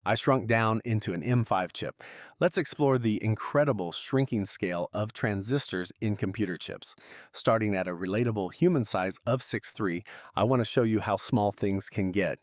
I shrunk down into an M5 chip. Let's explore the incredible shrinking scale of transistors in computer chips. Starting at a relatable human size of 6'3", I want to show you how small things can get.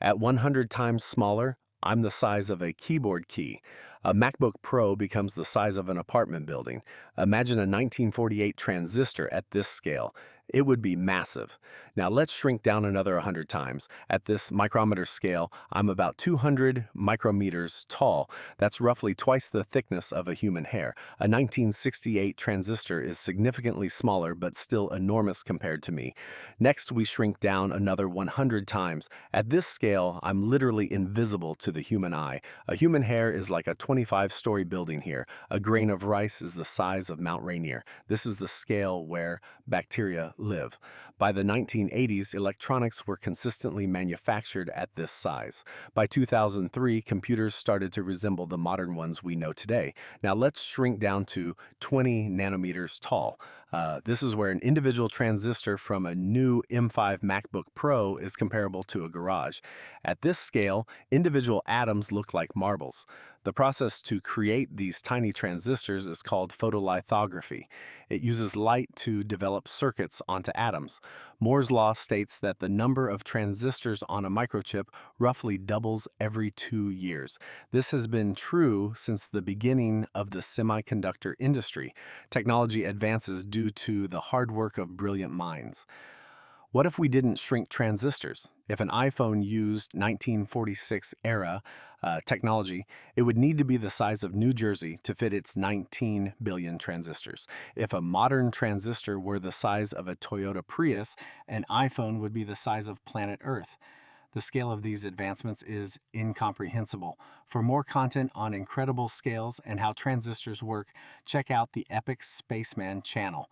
At 100 times smaller, I'm the size of a keyboard key. A MacBook Pro becomes the size of an apartment building. Imagine a 1948 transistor at this scale. It would be massive. Now let's shrink down another 100 times. At this micrometer scale, I'm about 200 micrometers tall. That's roughly twice the thickness of a human hair. A 1968 transistor is significantly smaller but still enormous compared to me. Next, we shrink down another 100 times. At this scale, I'm literally invisible to the human eye. A human hair is like a 25-story building here. A grain of rice is the size of Mount Rainier. This is the scale where bacteria live. By the 1980s, electronics were consistently manufactured at this size. By 2003, computers started to resemble the modern ones we know today. Now let's shrink down to 20 nanometers tall. This is where an individual transistor from a new M5 MacBook Pro is comparable to a garage. At this scale, individual atoms look like marbles. The process to create these tiny transistors is called photolithography. It uses light to develop circuits onto atoms. Moore's law states that the number of transistors on a microchip roughly doubles every 2 years. This has been true since the beginning of the semiconductor industry. Technology advances due to the hard work of brilliant minds. What if we didn't shrink transistors? If an iPhone used 1946 era technology, it would need to be the size of New Jersey to fit its 19 billion transistors. If a modern transistor were the size of a Toyota Prius, an iPhone would be the size of planet Earth. The scale of these advancements is incomprehensible. For more content on incredible scales and how transistors work, check out the Epic Spaceman channel.